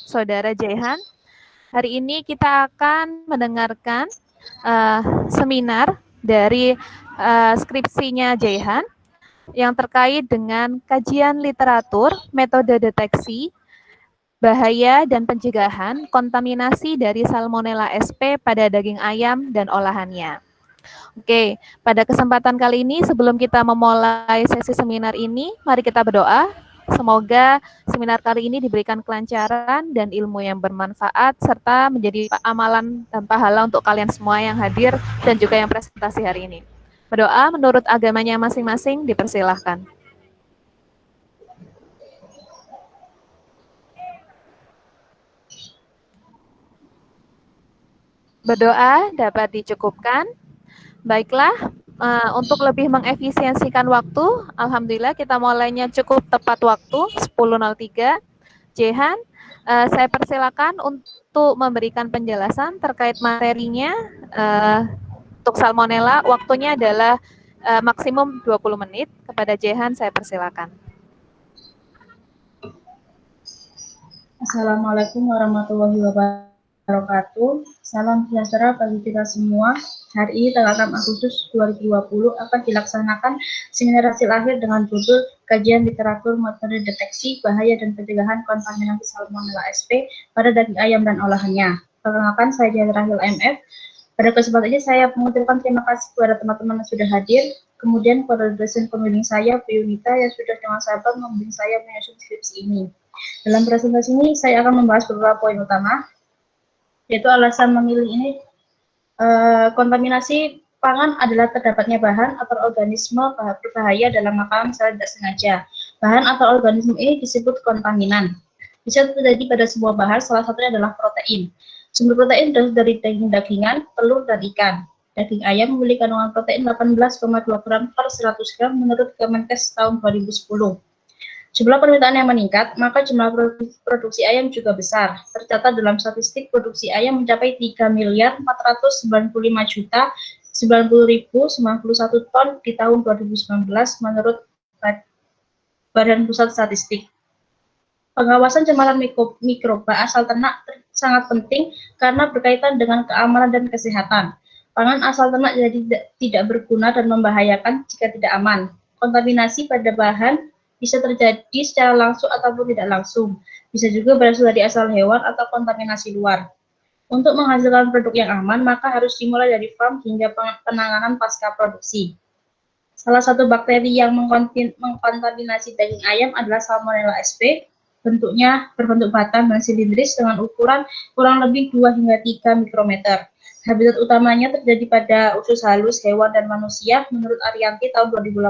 Saudara Jehan. Hari ini kita akan mendengarkan seminar dari skripsinya Jehan yang terkait dengan kajian literatur, metode deteksi, bahaya dan pencegahan kontaminasi dari Salmonella sp pada daging ayam dan olahannya. Oke, pada kesempatan kali ini sebelum kita memulai sesi seminar ini, mari kita berdoa. Semoga seminar kali ini diberikan kelancaran dan ilmu yang bermanfaat serta menjadi amalan dan pahala untuk kalian semua yang hadir dan juga yang presentasi hari ini. Berdoa menurut agamanya masing-masing, dipersilahkan. Berdoa dapat dicukupkan. Baiklah, untuk lebih mengefisiensikan waktu, alhamdulillah kita mulainya cukup tepat waktu 10.03. Jehan, saya persilakan untuk memberikan penjelasan terkait materinya. Untuk Salmonella, waktunya adalah maksimum 20 menit. Kepada Jehan, saya persilakan. Assalamualaikum warahmatullahi wabarakatuh. Salam sejahtera bagi kita semua. Hari ini tanggal 6 Agustus 2020 akan dilaksanakan seminar hasil akhir dengan judul Kajian Literatur Metode Deteksi Bahaya dan Pencegahan Kontaminasi Salmonella sp pada daging ayam dan olahannya. Perkenalkan, saya Dian Rahil MF. Pada kesempatan ini saya mengucapkan terima kasih kepada teman-teman yang sudah hadir, kemudian kepada dosen pembimbing saya, Bu Yunita, yang sudah dengan sabar membimbing saya menyusun skripsi ini. Dalam presentasi ini saya akan membahas beberapa poin utama, yaitu alasan memilih ini. Kontaminasi pangan adalah terdapatnya bahan atau organisme berbahaya dalam makanan secara tidak sengaja. Bahan atau organisme ini disebut kontaminan. Bisa terjadi pada sebuah bahan, salah satunya adalah protein. Sumber protein dari daging-dagingan, telur, dan ikan. Daging ayam memiliki kandungan protein 18,2 gram per 100 gram menurut Kemenkes tahun 2010. Jumlah permintaan yang meningkat, maka jumlah produksi ayam juga besar. Tercatat dalam statistik produksi ayam mencapai 3.495.091 ton di tahun 2019 menurut Badan Pusat Statistik. Pengawasan cemaran mikroba asal ternak sangat penting karena berkaitan dengan keamanan dan kesehatan. Pangan asal ternak jadi tidak berguna dan membahayakan jika tidak aman. Kontaminasi pada bahan bisa terjadi secara langsung ataupun tidak langsung. Bisa juga berasal dari asal hewan atau kontaminasi luar. Untuk menghasilkan produk yang aman, maka harus dimulai dari farm hingga penanganan pasca produksi. Salah satu bakteri yang mengkontaminasi daging ayam adalah Salmonella sp. Bentuknya berbentuk batang dan silindris dengan ukuran kurang lebih 2 hingga 3 mikrometer. Habitat utamanya terjadi pada usus halus hewan dan manusia menurut Arianti tahun 2018.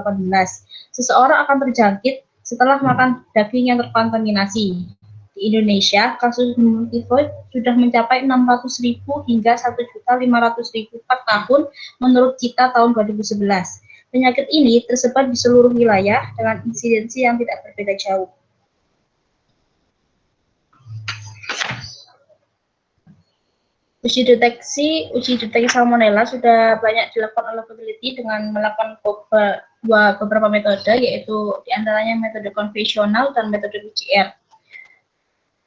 Seseorang akan terjangkit setelah makan daging yang terkontaminasi. Di Indonesia, kasus tifoid sudah mencapai 600.000 hingga 1.500.000 per tahun menurut Cita tahun 2011. Penyakit ini tersebar di seluruh wilayah dengan insidensi yang tidak berbeda jauh. Uji deteksi Salmonella sudah banyak dilakukan oleh peneliti dengan melakukan beberapa metode, yaitu diantaranya metode konvensional dan metode PCR.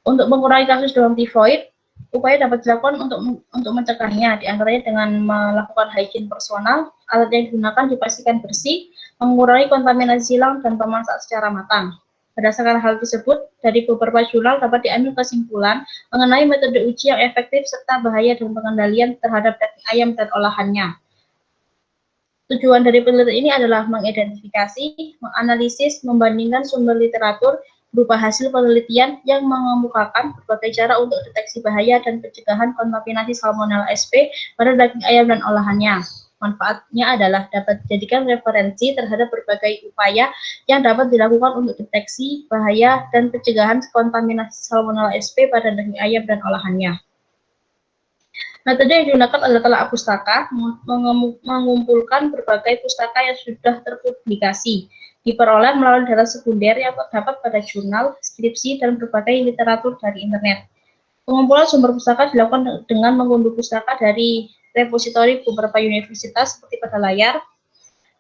Untuk mengurangi kasus demam tifoid, upaya dapat dilakukan untuk mencegahnya, diantaranya dengan melakukan hygiene personal, alat yang digunakan dipastikan bersih, mengurangi kontaminasi silang, dan memasak secara matang. Berdasarkan hal tersebut, dari beberapa jurnal dapat diambil kesimpulan mengenai metode uji yang efektif serta bahaya dan pengendalian terhadap daging ayam dan olahannya. Tujuan dari penelitian ini adalah mengidentifikasi, menganalisis, membandingkan sumber literatur berupa hasil penelitian yang mengemukakan berbagai cara untuk deteksi bahaya dan pencegahan kontaminasi Salmonella sp pada daging ayam dan olahannya. Manfaatnya adalah dapat dijadikan referensi terhadap berbagai upaya yang dapat dilakukan untuk deteksi bahaya dan pencegahan kontaminasi Salmonella sp pada daging ayam dan olahannya. Metode yang digunakan adalah telah pustaka, mengumpulkan berbagai pustaka yang sudah terpublikasi, diperoleh melalui data sekunder yang terdapat pada jurnal, skripsi, dan berbagai literatur dari internet. Pengumpulan sumber pustaka dilakukan dengan mengunduh pustaka dari repositori beberapa universitas seperti pada layar.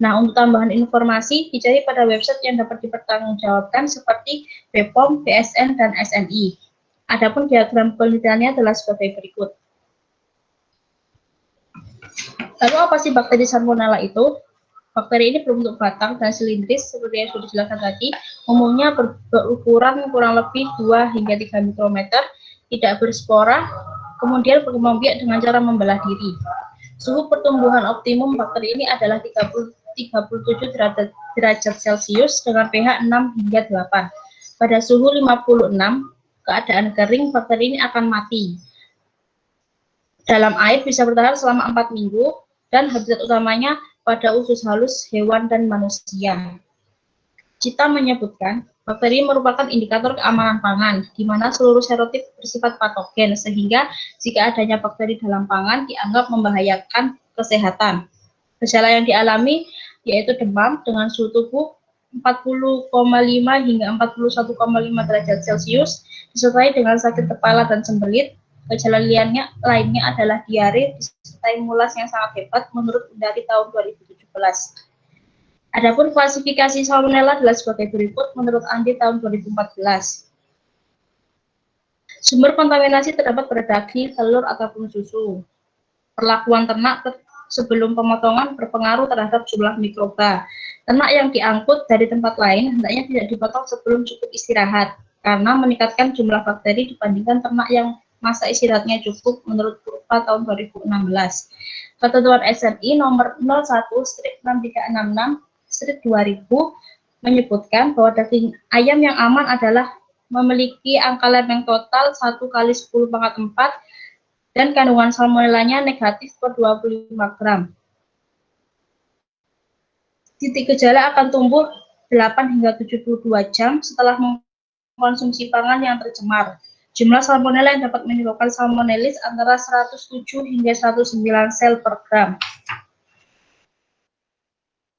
Nah, untuk tambahan informasi, dicari pada website yang dapat dipertanggungjawabkan seperti BPOM, BSN, dan SNI. Adapun diagram penelitiannya adalah sebagai berikut. Lalu apa sih bakteri Salmonella itu? Bakteri ini berbentuk batang dan silindris seperti yang sudah dijelaskan tadi, umumnya berukuran kurang lebih 2 hingga 3 mikrometer, tidak berspora, kemudian berkembang biak dengan cara membelah diri. Suhu pertumbuhan optimum bakteri ini adalah 37 derajat Celcius dengan pH 6 hingga 8. Pada suhu 56, keadaan kering bakteri ini akan mati. Dalam air bisa bertahan selama 4 minggu dan habitat utamanya pada usus halus hewan dan manusia. Cita menyebutkan, bakteri merupakan indikator keamanan pangan, di mana seluruh serotip bersifat patogen, sehingga jika adanya bakteri dalam pangan dianggap membahayakan kesehatan. Gejala yang dialami yaitu demam dengan suhu tubuh 40,5 hingga 41,5 derajat Celcius, disertai dengan sakit kepala dan sembelit. Gejala lainnya adalah diare disertai mulas yang sangat hebat menurut dari tahun 2017. Adapun klasifikasi Salmonella adalah sebagai berikut menurut Andi tahun 2014. Sumber kontaminasi terdapat pada daging, telur, ataupun susu. Perlakuan ternak sebelum pemotongan berpengaruh terhadap jumlah mikroba. Ternak yang diangkut dari tempat lain hendaknya tidak dipotong sebelum cukup istirahat, karena meningkatkan jumlah bakteri dibandingkan ternak yang masa istirahatnya cukup menurut kurva tahun 2016. Ketentuan SNI nomor 01/6366/2000 menyebutkan bahwa daging ayam yang aman adalah memiliki angka lempeng total 1 kali 10 pangkat 4 dan kandungan salmonellanya negatif per 25 gram. Titik gejala akan tumbuh 8 hingga 72 jam setelah mengkonsumsi pangan yang tercemar. Jumlah salmonella yang dapat menimbulkan salmonellis antara 107 hingga 109 sel per gram.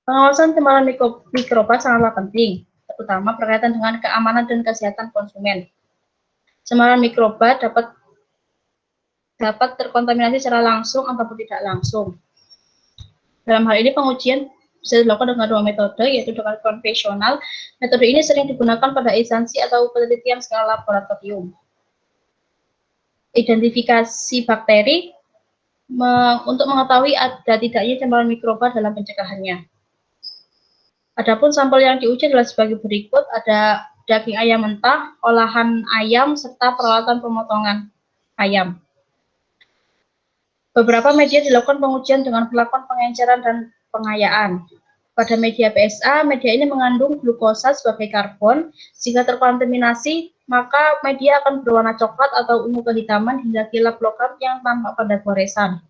Pengawasan cemaran mikroba sangatlah penting, terutama berkaitan dengan keamanan dan kesehatan konsumen. Cemaran mikroba dapat terkontaminasi secara langsung ataupun tidak langsung. Dalam hal ini pengujian bisa dilakukan dengan 2 metode, yaitu dengan konvensional. Metode ini sering digunakan pada instansi atau penelitian skala laboratorium. Identifikasi bakteri untuk mengetahui ada tidaknya cemaran mikroba dalam pencegahannya. Adapun sampel yang diuji adalah sebagai berikut, ada daging ayam mentah, olahan ayam, serta peralatan pemotongan ayam. Beberapa media dilakukan pengujian dengan melakukan pengenceran dan pengayaan. Pada media PSA, media ini mengandung glukosa sebagai karbon. Jika terkontaminasi, maka media akan berwarna coklat atau ungu kehitaman hingga kilap logam yang tampak pada goresan.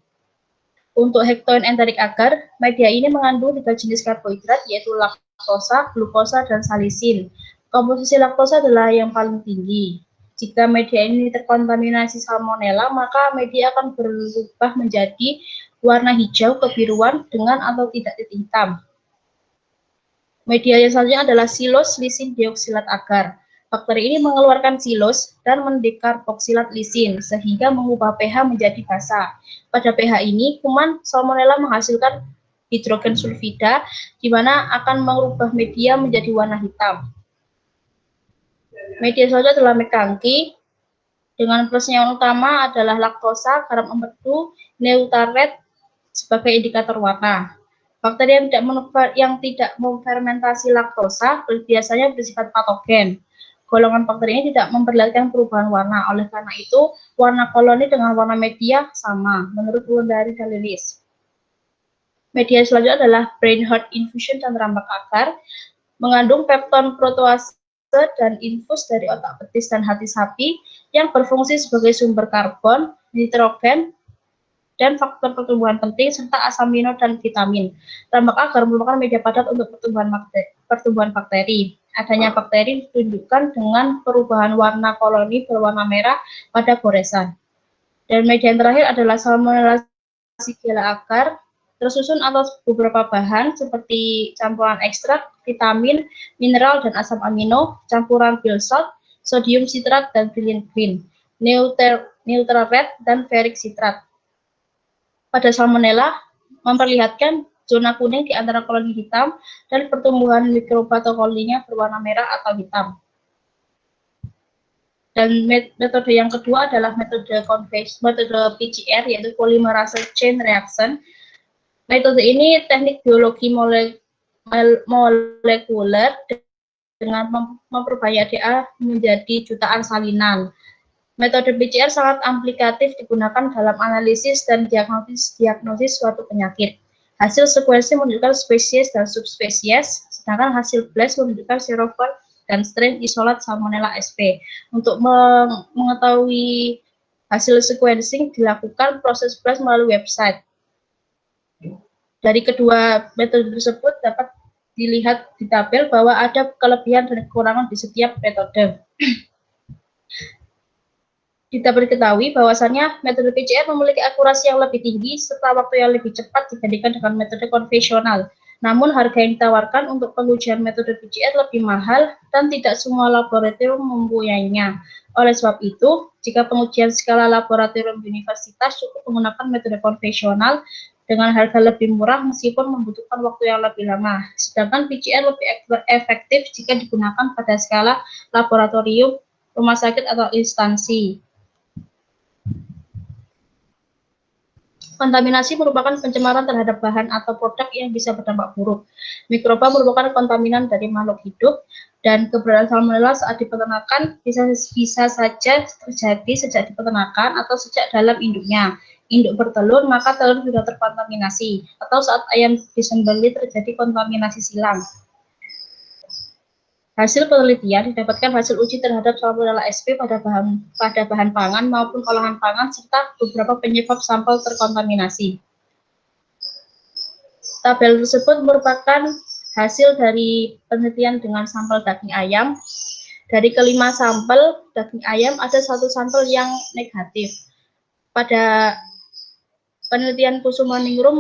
Untuk hektoen enterik agar, media ini mengandung 3 jenis karbohidrat, yaitu laktosa, glukosa, dan salisin. Komposisi laktosa adalah yang paling tinggi. Jika media ini terkontaminasi salmonella, maka media akan berubah menjadi warna hijau kebiruan dengan atau tidak titik hitam. Media yang selanjutnya adalah silose lisin deoksilat agar. Bakteri ini mengeluarkan silos dan mendekarboksilat lisin sehingga mengubah pH menjadi basa. Pada pH ini, kuman salmonella menghasilkan hidrogen sulfida, di mana akan mengubah media menjadi warna hitam. Media selanjutnya adalah mekangki, dengan plusnya yang utama adalah laktosa, garam empedu, neutaret sebagai indikator warna. Bakteri yang tidak memfermentasi laktosa biasanya bersifat patogen. Golongan bakteri ini tidak memperlihatkan perubahan warna. Oleh karena itu, warna koloni dengan warna media sama, menurut Wulandari dan Lilis. Media selanjutnya adalah brain heart infusion dan rambak agar, mengandung pepton protease dan infus dari otak betis dan hati sapi yang berfungsi sebagai sumber karbon, nitrogen, dan faktor pertumbuhan penting serta asam amino dan vitamin. Rambak agar merupakan media padat untuk pertumbuhan bakteri. Adanya bakteri ditunjukkan dengan perubahan warna koloni berwarna merah pada goresan. Dan media yang terakhir adalah Salmonella shigella agar, tersusun atas beberapa bahan seperti campuran ekstrak, vitamin, mineral, dan asam amino, campuran bile salt, sodium sitrat, dan brilliant green, neutral dan ferric sitrat. Pada salmonella memperlihatkan zona kuning di antara koloni hitam dan pertumbuhan mikroba atau koloninya berwarna merah atau hitam. Dan metode yang kedua adalah metode PCR, yaitu polymerase chain reaction. Metode ini teknik biologi molekuler dengan memperbanyak DNA menjadi jutaan salinan. Metode PCR sangat aplikatif digunakan dalam analisis dan diagnosis suatu penyakit. Hasil sekuensi menunjukkan spesies dan subspesies, sedangkan hasil BLAST menunjukkan serover dan strain isolat Salmonella sp. Untuk mengetahui hasil sequencing dilakukan proses BLAST melalui website. Dari kedua metode tersebut dapat dilihat di tabel bahwa ada kelebihan dan kekurangan di setiap metode. Kita diketahui bahwasannya metode PCR memiliki akurasi yang lebih tinggi serta waktu yang lebih cepat dibandingkan dengan metode konvensional. Namun harga yang ditawarkan untuk pengujian metode PCR lebih mahal dan tidak semua laboratorium mempunyainya. Oleh sebab itu, jika pengujian skala laboratorium universitas cukup menggunakan metode konvensional dengan harga lebih murah meskipun membutuhkan waktu yang lebih lama. Sedangkan PCR lebih efektif jika digunakan pada skala laboratorium, rumah sakit atau instansi. Kontaminasi merupakan pencemaran terhadap bahan atau produk yang bisa berdampak buruk. Mikroba merupakan kontaminan dari makhluk hidup, dan keberadaan salmonella saat di peternakan bisa saja terjadi sejak di peternakan atau sejak dalam induknya. Induk bertelur, maka telur sudah terkontaminasi, atau saat ayam disembelih terjadi kontaminasi silang. Hasil penelitian didapatkan hasil uji terhadap Salmonella sp pada bahan pangan maupun olahan pangan serta beberapa penyebab sampel terkontaminasi. Tabel tersebut merupakan hasil dari penelitian dengan sampel daging ayam. Dari kelima sampel daging ayam ada satu sampel yang negatif. Pada penelitian Kusumaningrum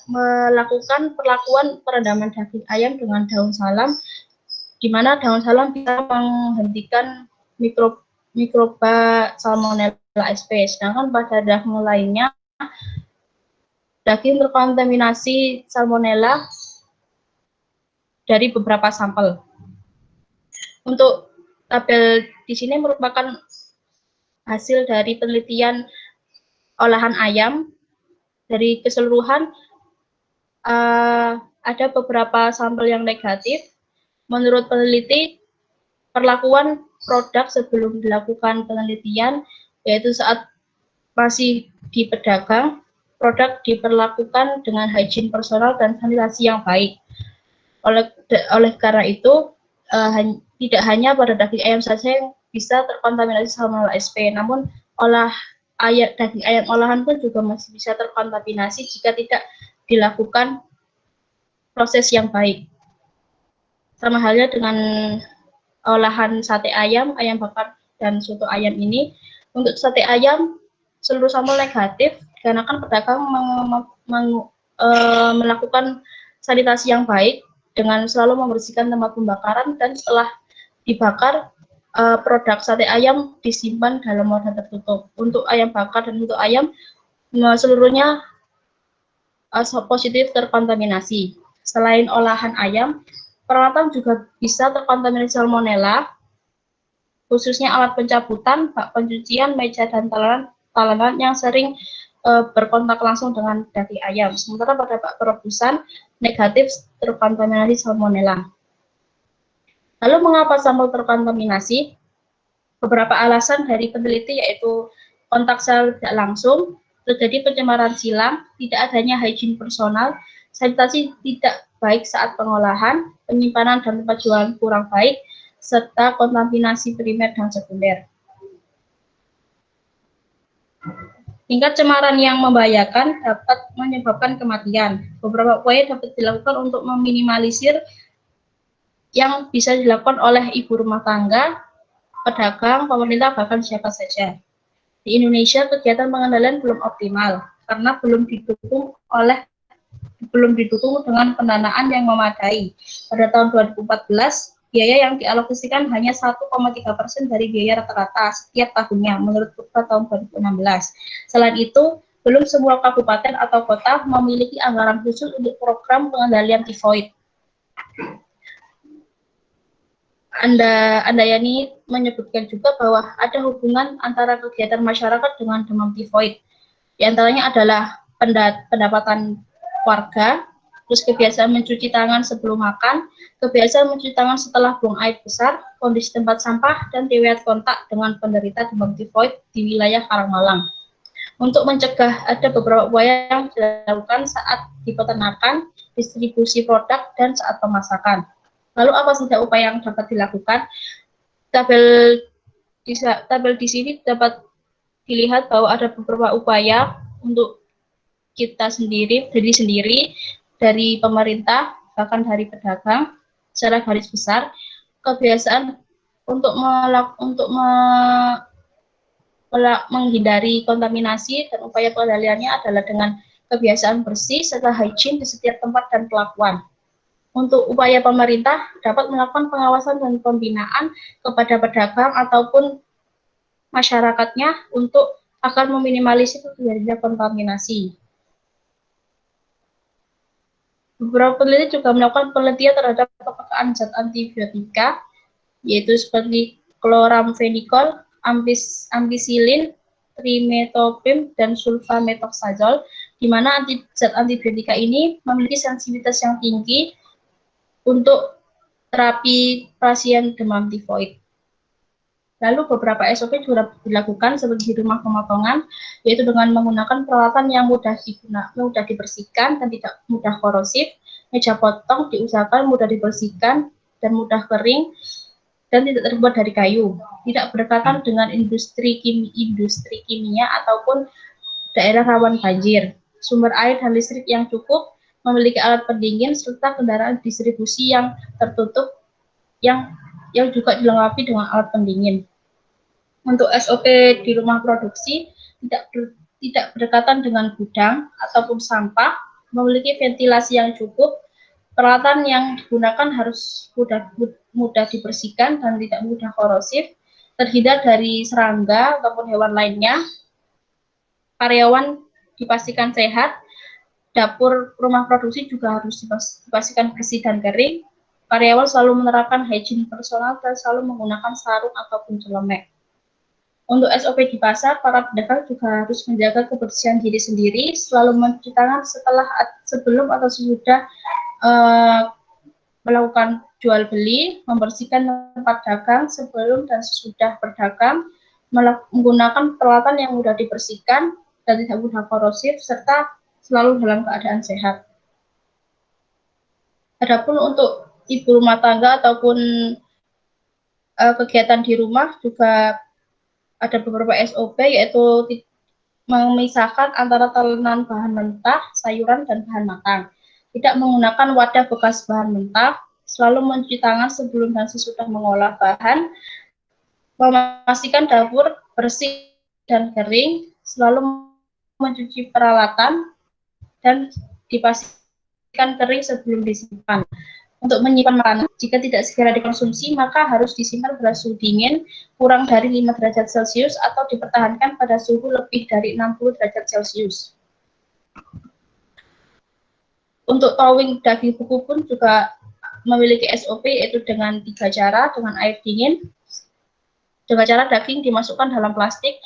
melakukan perlakuan perendaman daging ayam dengan daun salam, di mana daun salam bisa menghentikan mikroba Salmonella sp. Sedangkan pada daging lainnya, daging terkontaminasi Salmonella dari beberapa sampel. Untuk tabel di sini merupakan hasil dari penelitian olahan ayam. Dari keseluruhan ada beberapa sampel yang negatif. Menurut peneliti, perlakuan produk sebelum dilakukan penelitian, yaitu saat masih di pedagang, produk diperlakukan dengan hygiene personal dan sanitasi yang baik. Oleh karena itu, tidak hanya pada daging ayam saja yang bisa terkontaminasi Salmonella sp, namun daging ayam olahan pun juga masih bisa terkontaminasi jika tidak dilakukan proses yang baik. Sama halnya dengan olahan sate ayam, ayam bakar, dan soto ayam ini. Untuk sate ayam, seluruh sampel negatif, dikarenakan pedagang melakukan sanitasi yang baik dengan selalu membersihkan tempat pembakaran, dan setelah dibakar, produk sate ayam disimpan dalam wadah tertutup. Untuk ayam bakar dan soto ayam, seluruhnya positif terkontaminasi. Selain olahan ayam, peralatan juga bisa terkontaminasi Salmonella, khususnya alat pencabutan, bak pencucian, meja, dan talenan yang sering berkontak langsung dengan daging ayam. Sementara pada bak perebusan, negatif terkontaminasi Salmonella. Lalu mengapa sampel terkontaminasi? Beberapa alasan dari peneliti yaitu kontak sel tidak langsung, terjadi pencemaran silang, tidak adanya hygiene personal, sanitasi tidak baik saat pengolahan, penyimpanan dan tempat jualan kurang baik, serta kontaminasi primer dan sekunder. Tingkat cemaran yang membahayakan dapat menyebabkan kematian. Beberapa upaya dapat dilakukan untuk meminimalisir yang bisa dilakukan oleh ibu rumah tangga, pedagang, pemerintah, bahkan siapa saja. Di Indonesia, kegiatan pengendalian belum optimal karena belum didukung dengan pendanaan yang memadai. Pada tahun 2014, biaya yang dialokasikan hanya 1,3% dari biaya rata-rata setiap tahunnya menurut Kurva tahun 2016. Selain itu, belum semua kabupaten atau kota memiliki anggaran khusus untuk program pengendalian tifoid. Anda Yani menyebutkan juga bahwa ada hubungan antara kegiatan masyarakat dengan demam tifoid. Di antaranya adalah pendapatan warga, terus kebiasaan mencuci tangan sebelum makan, kebiasaan mencuci tangan setelah buang air besar, kondisi tempat sampah, dan riwayat kontak dengan penderita demam tifoid di wilayah Karangmalang. Untuk mencegah, ada beberapa upaya yang dilakukan saat di peternakan, distribusi produk, dan saat pemasakan. Lalu apa saja upaya yang dapat dilakukan? Tabel di sini dapat dilihat bahwa ada beberapa upaya untuk kita sendiri, diri sendiri, dari pemerintah, bahkan dari pedagang, secara garis besar, kebiasaan untuk menghindari kontaminasi dan upaya pengendaliannya adalah dengan kebiasaan bersih serta hygiene di setiap tempat dan pelakuan. Untuk upaya pemerintah dapat melakukan pengawasan dan pembinaan kepada pedagang ataupun masyarakatnya untuk agar meminimalisir terjadinya kontaminasi. Beberapa peneliti juga melakukan penelitian terhadap kepekaan zat antibiotika, yaitu seperti chloramphenicol, ampicillin, trimetoprim, dan sulfamethoxazole, di mana zat antibiotika ini memiliki sensitivitas yang tinggi untuk terapi pasien demam tifoid. Lalu beberapa SOP juga dilakukan seperti di rumah pemotongan, yaitu dengan menggunakan peralatan yang mudah dibersihkan dan tidak mudah korosif. Meja potong diusahakan mudah dibersihkan dan mudah kering dan tidak terbuat dari kayu. Tidak berdekatan dengan industri kimia ataupun daerah rawan banjir. Sumber air dan listrik yang cukup, memiliki alat pendingin serta kendaraan distribusi yang tertutup yang juga dilengkapi dengan alat pendingin. Untuk SOP di rumah produksi tidak berdekatan dengan gudang ataupun sampah, memiliki ventilasi yang cukup, peralatan yang digunakan harus mudah dibersihkan dan tidak mudah korosif, terhindar dari serangga ataupun hewan lainnya, karyawan dipastikan sehat, dapur rumah produksi juga harus dipastikan bersih dan kering, karyawan selalu menerapkan hygiene personal dan selalu menggunakan sarung ataupun celemek. Untuk SOP di pasar, para pedagang juga harus menjaga kebersihan diri sendiri, selalu mencuci tangan sebelum atau sesudah melakukan jual beli, membersihkan tempat dagang sebelum dan sesudah berdagang, menggunakan peralatan yang mudah dibersihkan dan tidak mudah korosif, serta selalu dalam keadaan sehat. Adapun untuk ibu rumah tangga ataupun kegiatan di rumah juga ada beberapa SOP, yaitu memisahkan antara telan bahan mentah, sayuran, dan bahan matang. Tidak menggunakan wadah bekas bahan mentah, selalu mencuci tangan sebelum dan sesudah mengolah bahan, memastikan dapur bersih dan kering, selalu mencuci peralatan, dan dipastikan kering sebelum disimpan. Untuk menyimpan makanan, jika tidak segera dikonsumsi, maka harus disimpan pada suhu dingin kurang dari 5 derajat Celcius atau dipertahankan pada suhu lebih dari 60 derajat Celcius. Untuk thawing daging beku pun juga memiliki SOP, yaitu dengan 3 cara, dengan air dingin. Dengan cara daging dimasukkan dalam plastik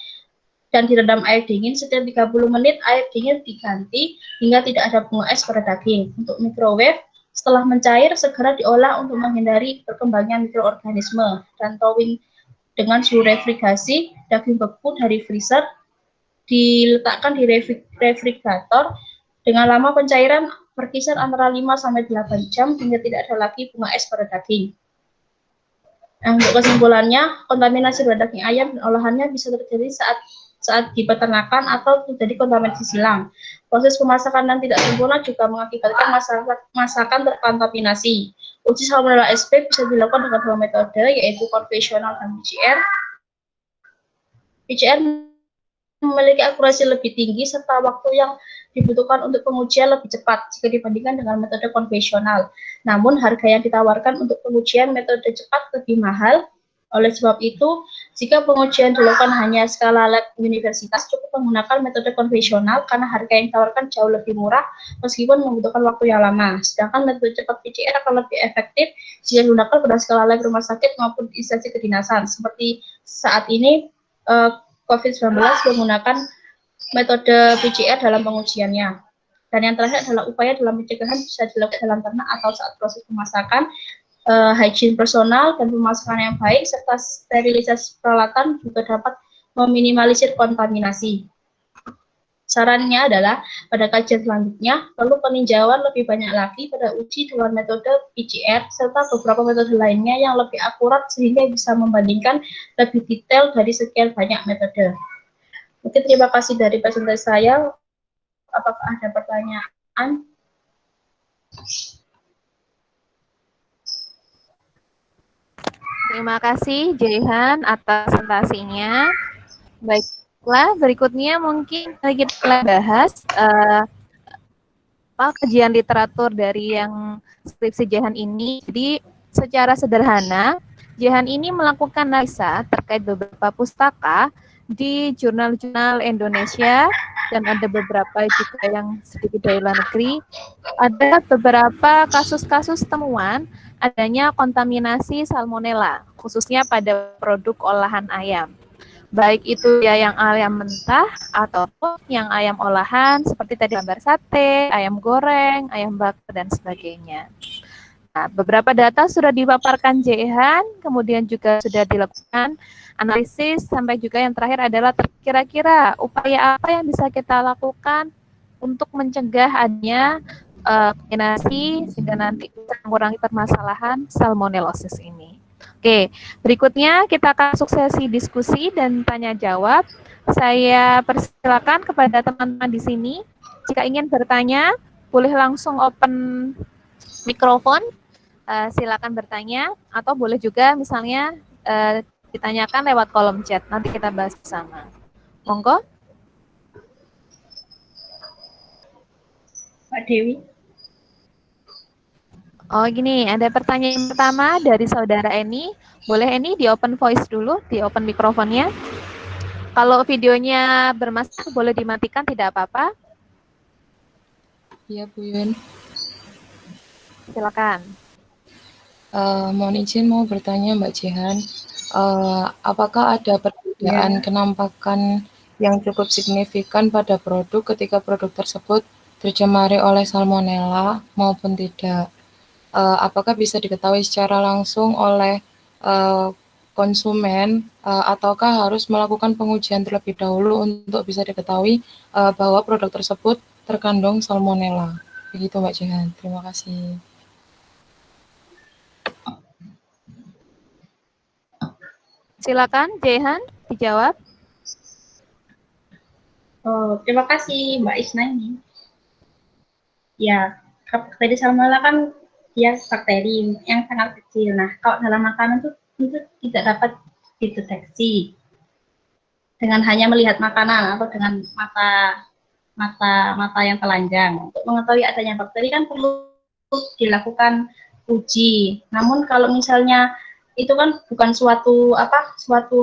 dan direndam air dingin setiap 30 menit, air dingin diganti hingga tidak ada bunga es pada daging. Untuk microwave, setelah mencair, segera diolah untuk menghindari perkembangan mikroorganisme. Dan thawing dengan suhu refrigerasi, daging beku dari freezer diletakkan di refrigerator dengan lama pencairan berkisar antara 5-8 jam hingga tidak ada lagi bunga es pada daging. Nah, untuk kesimpulannya, kontaminasi pada daging ayam dan olahannya bisa terjadi saat di peternakan atau terjadi kontaminasi silang. Proses pemasakan yang tidak sempurna juga mengakibatkan masakan terkontaminasi. Uji Salmonella SP bisa dilakukan dengan 2 metode, yaitu konvensional dan PCR. PCR memiliki akurasi lebih tinggi serta waktu yang dibutuhkan untuk pengujian lebih cepat jika dibandingkan dengan metode konvensional. Namun, harga yang ditawarkan untuk pengujian metode cepat lebih mahal Oleh sebab itu, jika pengujian dilakukan hanya skala lab universitas, cukup menggunakan metode konvensional karena harga yang ditawarkan jauh lebih murah meskipun membutuhkan waktu yang lama. Sedangkan metode cepat PCR akan lebih efektif jika digunakan pada skala lab rumah sakit maupun instansi kedinasan. Seperti saat ini, COVID-19 menggunakan metode PCR dalam pengujiannya. Dan yang terakhir adalah upaya dalam pencegahan bisa dilakukan dalam ternak atau saat proses pemasakan. Hygiene personal dan pemasakan yang baik serta sterilisasi peralatan juga dapat meminimalisir kontaminasi. Sarannya adalah pada kajian selanjutnya perlu peninjauan lebih banyak lagi pada uji dengan metode PCR serta beberapa metode lainnya yang lebih akurat sehingga bisa membandingkan lebih detail dari sekian banyak metode. Mungkin terima kasih dari presentasi saya. Apakah ada pertanyaan? Terima kasih Jehan atas presentasinya. Baiklah, berikutnya mungkin kita bahas kajian literatur dari yang skripsi Jehan ini. Jadi secara sederhana, Jehan ini melakukan analisa terkait beberapa pustaka di jurnal-jurnal Indonesia dan ada beberapa juga yang sedikit dari luar negeri. Ada beberapa kasus-kasus temuan adanya kontaminasi salmonella, khususnya pada produk olahan ayam. Baik itu ya yang ayam mentah ataupun yang ayam olahan seperti tadi gambar sate, ayam goreng, ayam bakar dan sebagainya. Nah, beberapa data sudah dipaparkan Jehan, kemudian juga sudah dilakukan analisis sampai juga yang terakhir adalah kira-kira upaya apa yang bisa kita lakukan untuk mencegah adanya kontaminasi sehingga nanti bisa mengurangi permasalahan salmonellosis ini. Oke, berikutnya kita akan masuk sesi diskusi dan tanya jawab. Saya persilakan kepada teman-teman di sini, jika ingin bertanya, boleh langsung open mikrofon, silakan bertanya, atau boleh juga misalnya ditanyakan lewat kolom chat, nanti kita bahas bersama. Monggo. Pak Dewi. Oh gini, ada pertanyaan pertama dari saudara Eni. Boleh Eni di open voice dulu, di open mikrofonnya. Kalau videonya bermasalah boleh dimatikan, tidak apa-apa. Iya Bu Yun. Silakan. Mohon izin mau bertanya Mbak Jihan, apakah ada perbedaan kenampakan yang cukup signifikan pada produk ketika produk tersebut tercemari oleh salmonella maupun tidak? Apakah bisa diketahui secara langsung oleh konsumen ataukah harus melakukan pengujian terlebih dahulu untuk bisa diketahui bahwa produk tersebut terkandung salmonella? Begitu Mbak Jihan, terima kasih. Silakan Jehan dijawab. Oh, terima kasih Mbak Isna ini. Ya, bakteri salmonella kan dia bakteri yang sangat kecil. Nah, kalau dalam makanan itu tidak dapat dideteksi dengan hanya melihat makanan atau dengan mata yang telanjang. Untuk mengetahui adanya bakteri kan perlu dilakukan uji. Namun kalau misalnya itu kan bukan suatu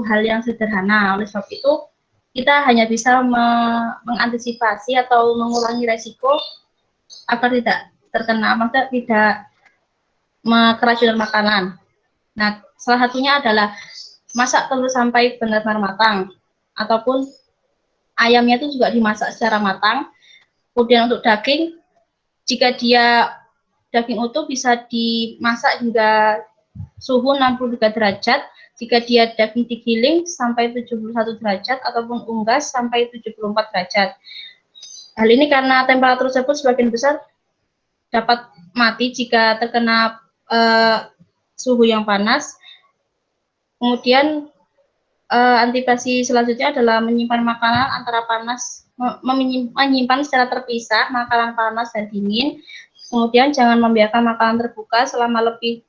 hal yang sederhana. Oleh sebab itu kita hanya bisa mengantisipasi atau mengurangi resiko agar tidak terkena, maksudnya tidak keracunan makanan. Nah, salah satunya adalah masak telur sampai benar-benar matang, ataupun ayamnya itu juga dimasak secara matang. Kemudian untuk daging, jika dia daging utuh bisa dimasak hingga suhu 63 derajat, jika dia daging digiling sampai 71 derajat, ataupun unggas sampai 74 derajat. Hal ini karena temperatur tersebut sebagian besar dapat mati jika terkena suhu yang panas. Kemudian antisipasi selanjutnya adalah menyimpan makanan antara panas, menyimpan secara terpisah makanan panas dan dingin. Kemudian jangan membiarkan makanan terbuka selama lebih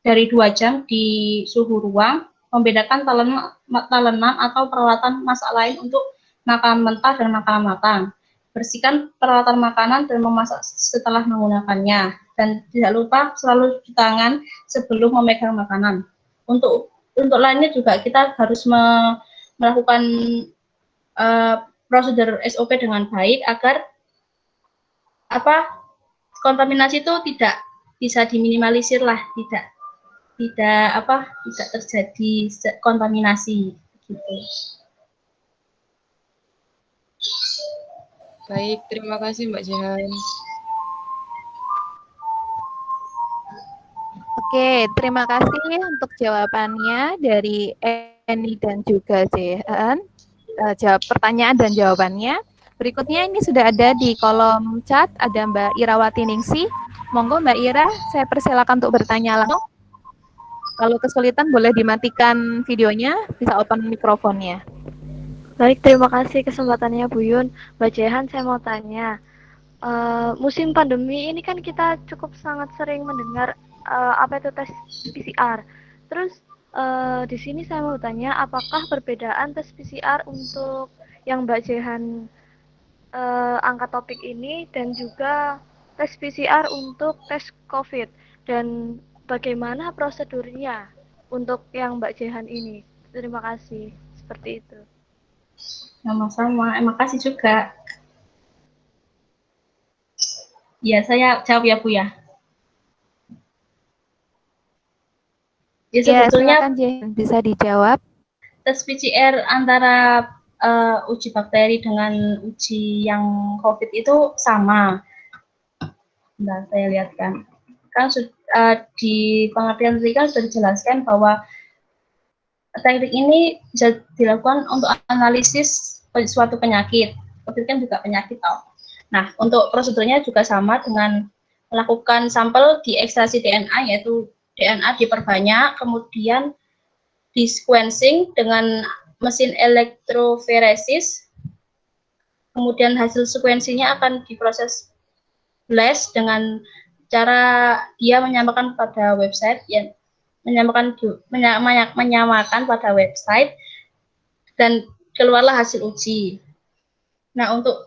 dari 2 jam di suhu ruang. Membedakan talenan atau peralatan masak lain untuk makanan mentah dan makanan matang. Bersihkan peralatan makanan dan memasak setelah menggunakannya. Dan tidak lupa selalu cuci tangan sebelum memegang makanan. Untuk untuk lainnya juga kita harus melakukan prosedur SOP dengan baik agar kontaminasi itu tidak bisa diminimalisir lah, tidak terjadi kontaminasi gitu. Baik, terima kasih Mbak Jehan. Oke, terima kasih untuk jawabannya dari Eni dan juga Jehan. Jawab pertanyaan dan jawabannya. Berikutnya ini sudah ada di kolom chat, ada Mbak Irawati Ningsih. Monggo Mbak Ira, saya persilakan untuk bertanya langsung. Kalau kesulitan boleh dimatikan videonya, bisa open mikrofonnya. Baik, terima kasih kesempatannya Bu Yun. Mbak Jehan, saya mau tanya. Musim pandemi ini kan kita cukup sangat sering mendengar apa itu tes PCR. Terus di sini saya mau tanya, apakah perbedaan tes PCR untuk yang Mbak Jehan angkat topik ini dan juga tes PCR untuk tes COVID, dan bagaimana prosedurnya untuk yang Mbak Jehan ini? Terima kasih. Seperti itu. Sama-sama, makasih juga. Ya, saya jawab ya Bu ya. Ya, sebetulnya silakan Jehan, bisa dijawab. tes PCR antara uji bakteri dengan uji yang COVID itu sama. Nah, saya lihat kan di pengertian tadi kan sudah dijelaskan bahwa teknik ini bisa dilakukan untuk analisis suatu penyakit. COVID kan juga penyakit toh. Nah, untuk prosedurnya juga sama dengan melakukan sampel di ekstraksi DNA, yaitu DNA diperbanyak, kemudian di sequencing dengan mesin elektroforesis, kemudian hasil sequencingnya akan diproses blast dengan cara dia menyamakan pada website, ya, menyamakan pada website, dan keluarlah hasil uji. Nah, untuk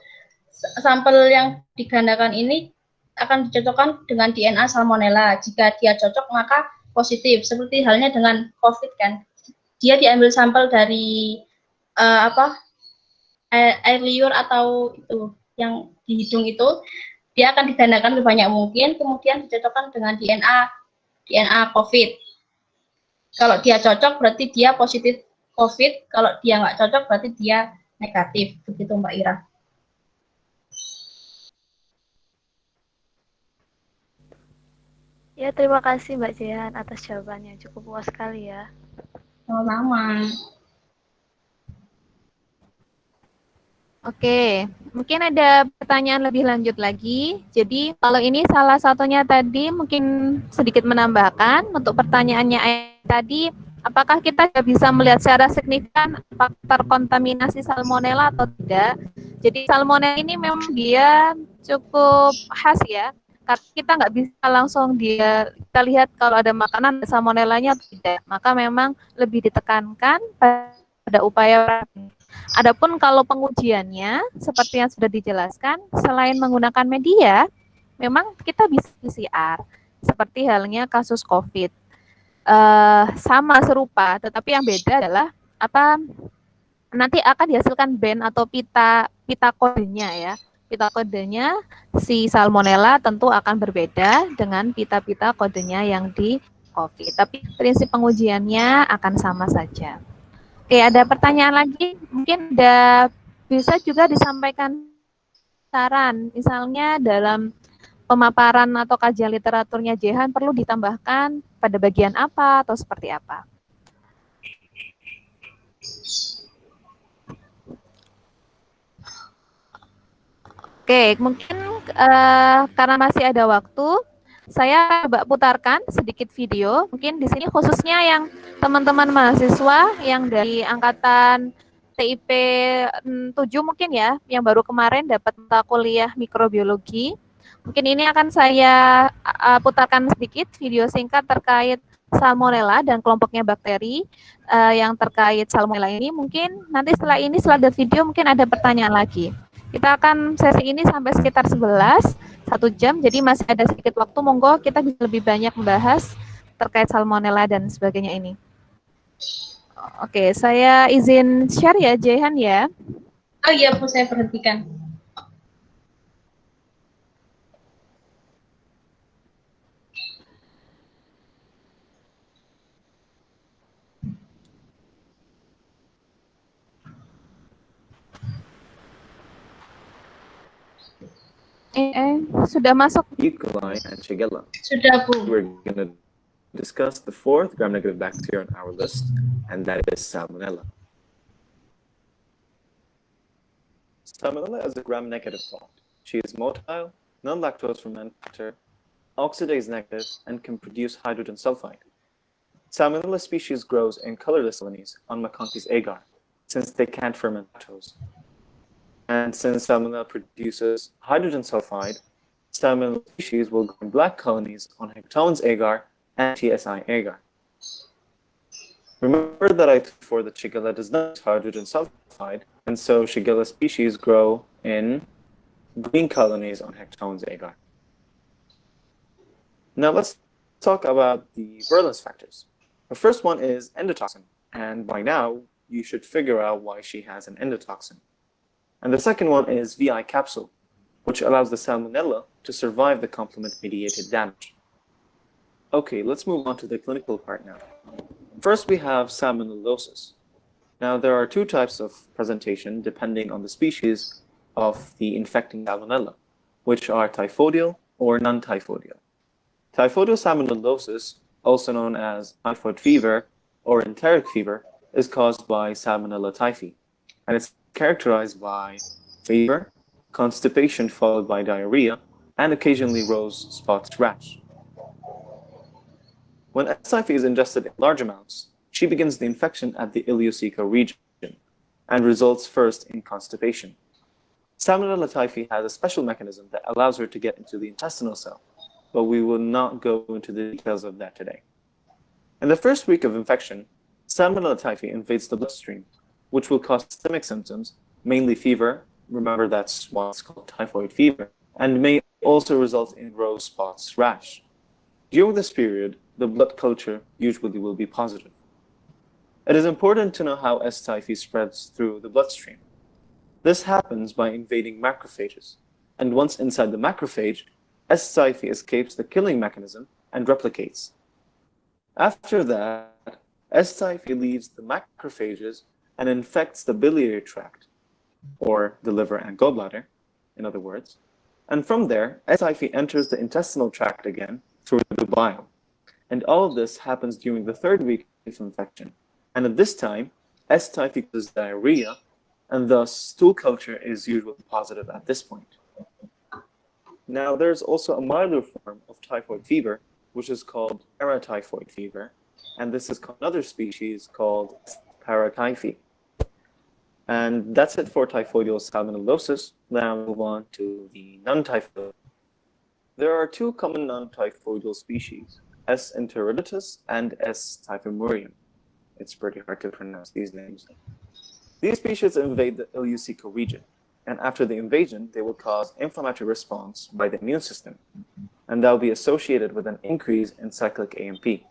sampel yang digandakan ini akan dicocokkan dengan DNA Salmonella. Jika dia cocok maka positif. Seperti halnya dengan COVID kan, dia diambil sampel dari air liur atau itu yang di hidung itu, dia akan digandakan sebanyak mungkin, kemudian dicocokkan dengan DNA COVID. Kalau dia cocok berarti dia positif COVID, kalau dia nggak cocok berarti dia negatif. Begitu Mbak Ira. Ya, terima kasih Mbak Jehan atas jawabannya. Cukup puas sekali ya. Sama-sama. Oke, mungkin ada pertanyaan lebih lanjut lagi. Jadi kalau ini salah satunya tadi mungkin sedikit menambahkan untuk pertanyaannya tadi, apakah kita bisa melihat secara signifikan apakah terkontaminasi salmonella atau tidak? Jadi salmonella ini memang dia cukup khas ya. Kita nggak bisa langsung kita lihat kalau ada makanan ada salmonellanya atau tidak. Maka memang lebih ditekankan pada upaya. Adapun kalau pengujiannya, seperti yang sudah dijelaskan, selain menggunakan media, memang kita bisa PCR. Seperti halnya kasus COVID. Sama serupa, tetapi yang beda adalah nanti akan dihasilkan band atau pita kodenya ya. Pita kodenya si salmonella tentu akan berbeda dengan pita-pita kodenya yang di COVID. Tapi prinsip pengujiannya akan sama saja. Oke, ada pertanyaan lagi? Mungkin bisa juga disampaikan saran, misalnya dalam pemaparan atau kajian literaturnya Jehan perlu ditambahkan pada bagian apa atau seperti apa? Oke, mungkin karena masih ada waktu, saya coba putarkan sedikit video. Mungkin di sini khususnya yang teman-teman mahasiswa yang dari angkatan TIP 7 mungkin ya, yang baru kemarin dapat mata kuliah mikrobiologi. Mungkin ini akan saya putarkan sedikit video singkat terkait salmonella dan kelompoknya bakteri yang terkait salmonella ini. Mungkin nanti setelah ada video mungkin ada pertanyaan lagi. Kita akan sesi ini sampai sekitar 1 jam, jadi masih ada sedikit waktu, monggo kita bisa lebih banyak membahas terkait salmonella dan sebagainya ini. Oke, saya izin share ya, Jehan ya. Oh iya, Bu, saya perhatikan. Sudah masuk. E. coli and Shigella. Sudah, Bu. We're going to discuss the fourth gram-negative bacteria on our list, and that is Salmonella. Salmonella is a gram-negative product. She is motile, non-lactose fermenter, oxidase negative, and can produce hydrogen sulfide. Salmonella species grows in colorless colonies on MacConkey's agar, since they can't ferment lactose. And since Salmonella produces hydrogen sulfide, Salmonella species will grow in black colonies on Hectone's agar and TSI agar. Remember that I told before that Shigella does not use hydrogen sulfide, and so Shigella species grow in green colonies on Hectone's agar. Now let's talk about the virulence factors. The first one is endotoxin, and by now you should figure out why she has an endotoxin. And the second one is VI capsule, which allows the Salmonella to survive the complement-mediated damage. Okay, let's move on to the clinical part now. First, we have salmonellosis. Now, there are two types of presentation depending on the species of the infecting Salmonella, which are typhoidal or non-typhoidal. Typhoidal salmonellosis, also known as typhoid fever or enteric fever, is caused by Salmonella typhi, and it's characterized by fever, constipation followed by diarrhea, and occasionally rose spots rash. When S. typhi is ingested in large amounts, she begins the infection at the ileocecal region and results first in constipation. Salmonella typhi has a special mechanism that allows her to get into the intestinal cell, but we will not go into the details of that today. In the first week of infection, Salmonella typhi invades the bloodstream, which will cause systemic symptoms, mainly fever. Remember, that's why it's called typhoid fever, and may also result in rose spots rash. During this period, the blood culture usually will be positive. It is important to know how S. typhi spreads through the bloodstream. This happens by invading macrophages, and once inside the macrophage, S. typhi escapes the killing mechanism and replicates. After that, S. typhi leaves the macrophages and infects the biliary tract, or the liver and gallbladder, in other words. And from there, S. typhi enters the intestinal tract again through the bile. And all of this happens during the third week of infection. And at this time, S. typhi causes diarrhea, and thus stool culture is usually positive at this point. Now, there's also a milder form of typhoid fever, which is called paratyphoid fever, and this is another species called paratyphi. And that's it for typhoidal salmonellosis. Now move on to the non-typhoidal. There are two common non-typhoidal species, S. enteriditis and S. typhimurium. It's pretty hard to pronounce these names. These species invade the ileocecal region, and after the invasion, they will cause inflammatory response by the immune system, and that will be associated with an increase in cyclic AMP.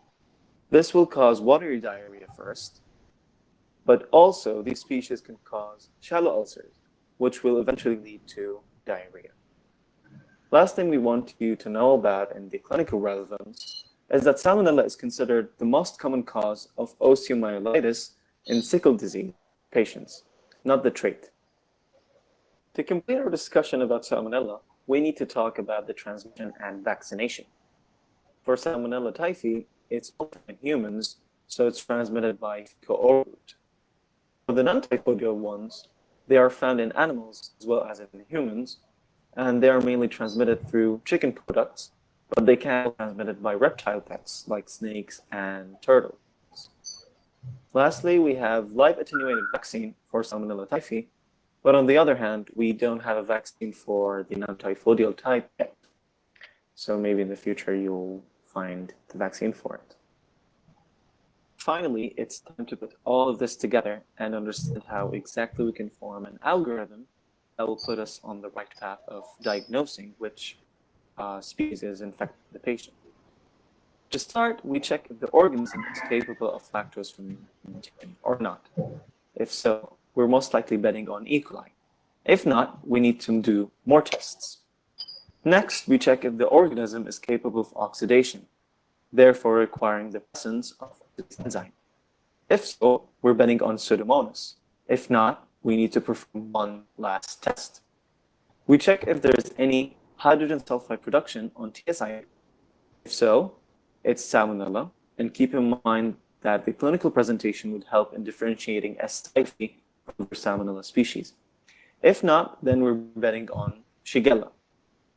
This will cause watery diarrhea first, but also these species can cause shallow ulcers, which will eventually lead to diarrhea. Last thing we want you to know about in the clinical relevance is that Salmonella is considered the most common cause of osteomyelitis in sickle disease patients, not the trait. To complete our discussion about Salmonella, we need to talk about the transmission and vaccination. For Salmonella typhi, it's in humans, so it's transmitted by fecal-oral route. For the non-typhoidal ones, they are found in animals as well as in humans, and they are mainly transmitted through chicken products, but they can be transmitted by reptile pets like snakes and turtles. Lastly, we have live attenuated vaccine for Salmonella typhi, but on the other hand, we don't have a vaccine for the non-typhoidal type yet. So maybe in the future you'll find the vaccine for it. Finally, it's time to put all of this together and understand how exactly we can form an algorithm that will put us on the right path of diagnosing which species infected the patient. To start, we check if the organism is capable of lactose fermentation or not. If so, we're most likely betting on E. coli. If not, we need to do more tests. Next, we check if the organism is capable of oxidation, therefore requiring the presence of this enzyme. If so, we're betting on Pseudomonas. If not, we need to perform one last test. We check if there is any hydrogen sulfide production on TSI. If so, it's Salmonella, and keep in mind that the clinical presentation would help in differentiating S. typhi from the Salmonella species. If not, then we're betting on Shigella.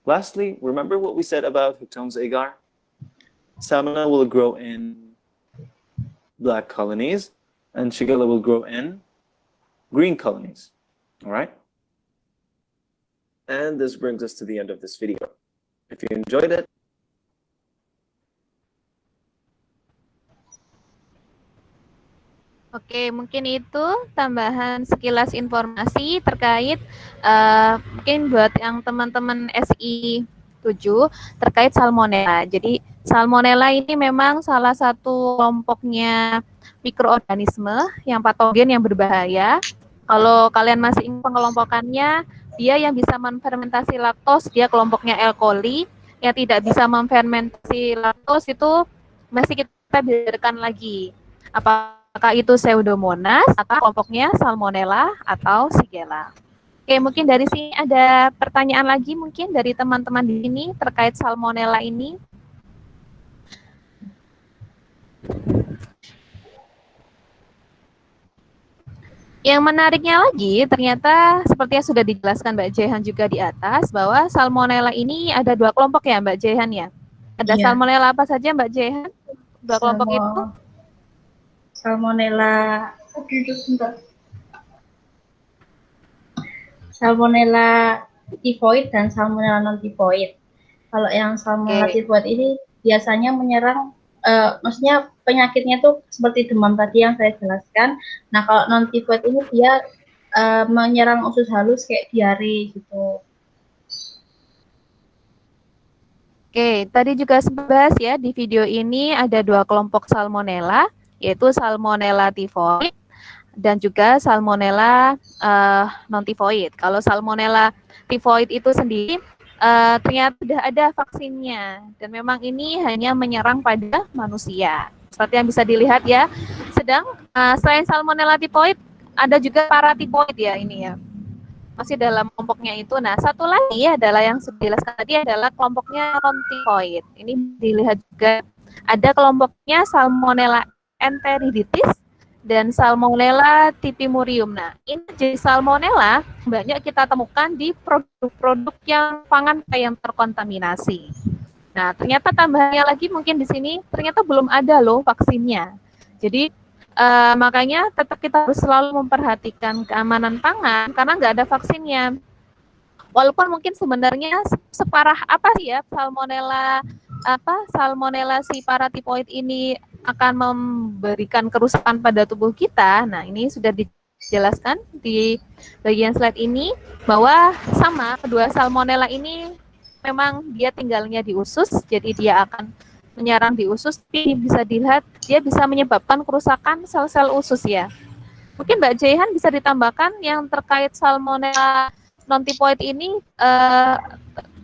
Lastly, remember what we said about Hectones agar? Salmonella will grow in black colonies, and Shigella will grow in green colonies. All right? And this brings us to the end of this video. If you enjoyed it, Oke, mungkin itu tambahan sekilas informasi terkait mungkin buat yang teman-teman SI 7 terkait salmonella. Jadi salmonella ini memang salah satu kelompoknya mikroorganisme yang patogen yang berbahaya. Kalau kalian masih ingat pengelompokannya, dia yang bisa menfermentasi laktos, dia kelompoknya E. coli. Yang tidak bisa menfermentasi laktos itu masih kita bedakan lagi. Apakah itu Pseudomonas, atau kelompoknya Salmonella atau Shigella. Oke, mungkin dari sini ada pertanyaan lagi mungkin dari teman-teman di sini terkait Salmonella ini. Yang menariknya lagi, ternyata seperti yang sudah dijelaskan Mbak Jehan juga di atas, bahwa Salmonella ini ada dua kelompok ya Mbak Jehan ya? Ada Iya. Salmonella apa saja Mbak Jehan? Dua kelompok itu? Salmonella, Salmonella typhoid dan Salmonella non-typhoid. Kalau yang Salmonella typhoid ini biasanya menyerang, maksudnya penyakitnya tuh seperti demam tadi yang saya jelaskan. Nah, kalau non-typhoid ini dia menyerang usus halus kayak diare gitu. Oke, tadi juga sebahas ya di video ini ada dua kelompok Salmonella, yaitu Salmonella typhoid dan juga Salmonella non-typhoid. Kalau Salmonella typhoid itu sendiri ternyata sudah ada vaksinnya dan memang ini hanya menyerang pada manusia. Seperti yang bisa dilihat ya. Sedang selain Salmonella typhoid ada juga paratyphoid ya ini ya. Masih dalam kelompoknya itu. Nah, satu lagi adalah yang sudah dijelaskan tadi adalah kelompoknya non-typhoid. Ini dilihat juga ada kelompoknya Salmonella enteriditis dan Salmonella typhimurium. Nah, ini jenis Salmonella banyak kita temukan di produk-produk yang pangan yang terkontaminasi. Nah, ternyata tambahannya lagi mungkin di sini ternyata belum ada loh vaksinnya. Jadi makanya tetap kita harus selalu memperhatikan keamanan pangan karena nggak ada vaksinnya. Walaupun mungkin sebenarnya separah apa sih ya Salmonella si paratyphoid ini akan memberikan kerusakan pada tubuh kita. Nah, ini sudah dijelaskan di bagian slide ini bahwa sama kedua Salmonella ini memang dia tinggalnya di usus, jadi dia akan menyerang di usus, tapi bisa dilihat dia bisa menyebabkan kerusakan sel-sel usus ya. Mungkin Mbak Jehan bisa ditambahkan yang terkait Salmonella non-typhoid ini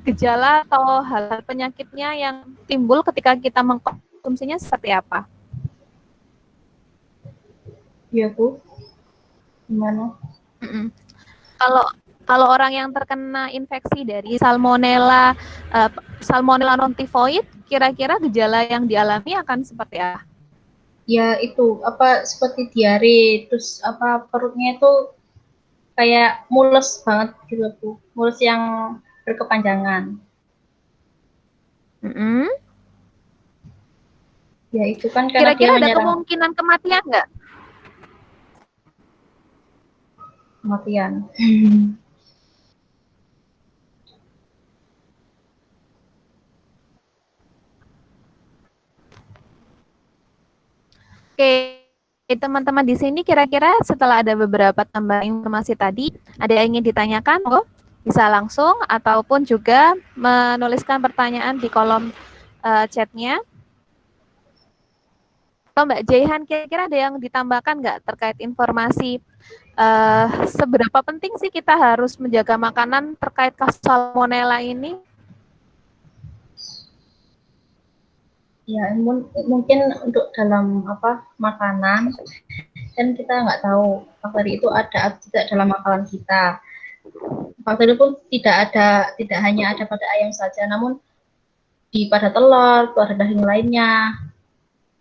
gejala atau hal-hal penyakitnya yang timbul ketika kita mengkonsumsinya seperti apa? Iya Bu, gimana? Kalau orang yang terkena infeksi dari Salmonella non-typhoid, kira-kira gejala yang dialami akan seperti apa? Ya itu seperti diare, terus perutnya itu kayak mules banget gitu Bu, mules yang berkepanjangan. Ya itu kan karena Kira-kira dia ada menyerang kemungkinan kematian nggak? kematian. Oke, teman-teman di sini kira-kira setelah ada beberapa tambahan informasi tadi, ada yang ingin ditanyakan? Bisa langsung ataupun juga menuliskan pertanyaan di kolom chatnya. Atau Mbak Jaihan, kira-kira ada yang ditambahkan nggak terkait informasi seberapa penting sih kita harus menjaga makanan terkait kasus salmonella ini? Ya, mungkin untuk dalam makanan kan kita nggak tahu bakteri itu ada atau tidak dalam makanan kita. Bakteri pun tidak hanya ada pada ayam saja, namun pada telur, pada daging lainnya.